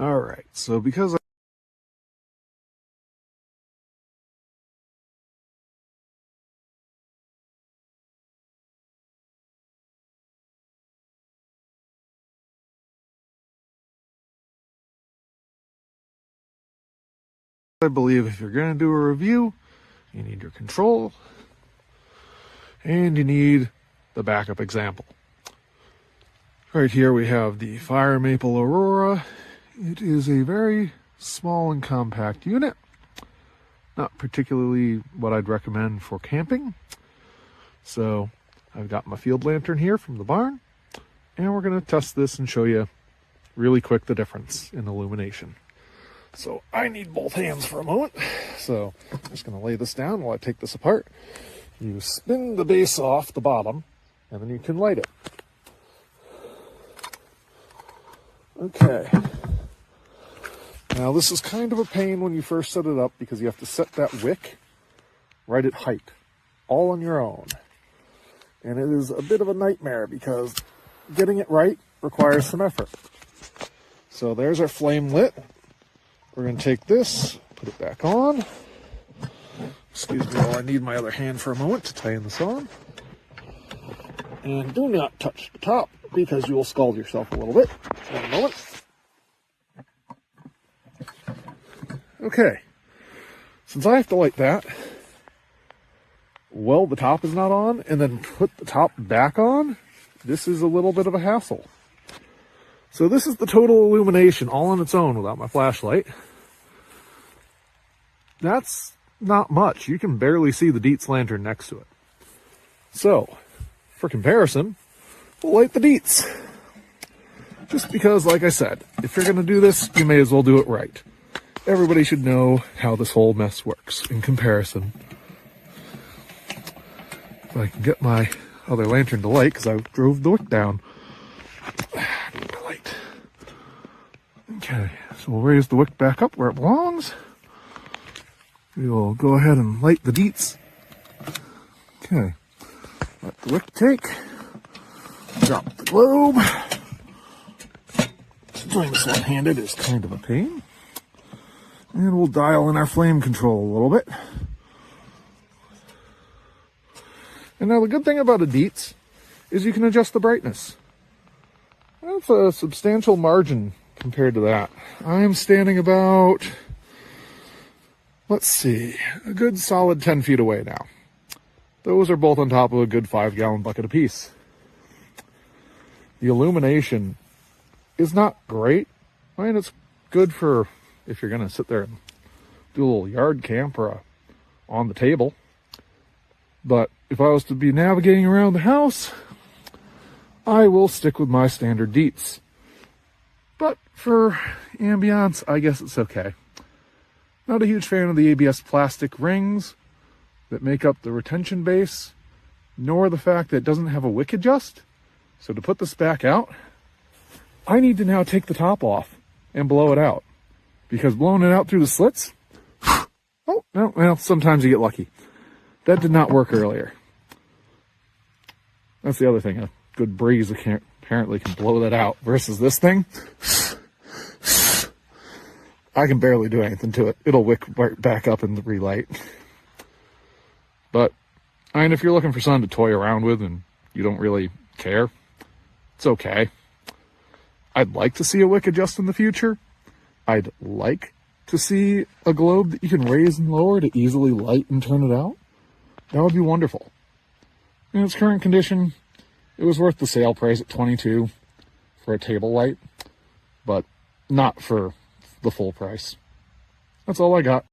All right, so because I believe if you're going to do a review, you need your control and you need the backup example. Right here we have the Fire Maple Aurora. It is a very small and compact unit. Not particularly what I'd recommend for camping. So I've got my field lantern here from the barn, and we're going to test this and show you really quick the difference in illumination. So I need both hands for a moment. So I'm just going to lay this down while I take this apart. You spin the base off the bottom, and then you can light it. Okay. Now this is kind of a pain when you first set it up because you have to set that wick right at height, all on your own. And it is a bit of a nightmare because getting it right requires some effort. So there's our flame lit. We're going to take this, put it back on. Excuse me while I need my other hand for a moment to tighten this on. And do not touch the top because you will scald yourself a little bit. One moment. Okay. Since I have to light that, while the top is not on, and then put the top back on, this is a little bit of a hassle. So this is the total illumination all on its own without my flashlight. That's not much. You can barely see the Dietz lantern next to it. So, for comparison, we'll light the Dietz. Just because, like I said, if you're going to do this, you may as well do it right. Everybody should know how this whole mess works in comparison. If I can get my other lantern to light, because I drove the wick down. Light. Okay, so we'll raise the wick back up where it belongs. We will go ahead and light the Dietz. Okay, let the wick take. Drop the globe. Doing this one-handed is kind of a pain. And we'll dial in our flame control a little bit. And now the good thing about a Dietz is you can adjust the brightness. That's a substantial margin compared to that. I'm standing about, let's see, a good solid 10 feet away now. Those are both on top of a good 5-gallon bucket apiece. The illumination is not great. I mean, it's good for if you're going to sit there and do a little yard camp or on the table. But if I was to be navigating around the house, I will stick with my standard Dietz. But for ambiance, I guess it's okay. Not a huge fan of the ABS plastic rings that make up the retention base, nor the fact that it doesn't have a wick adjust. So to put this back out, I need to now take the top off and blow it out. Because blowing it out through the slits, oh, no, well, sometimes you get lucky. That did not work earlier. That's the other thing. A good breeze apparently can blow that out versus this thing. I can barely do anything to it. It'll wick right back up and relight. But, I mean, if you're looking for something to toy around with and you don't really care, it's okay. I'd like to see a wick adjust in the future. I'd like to see a globe that you can raise and lower to easily light and turn it out. That would be wonderful. In its current condition, it was worth the sale price at $22 for a table light, but not for the full price. That's all I got.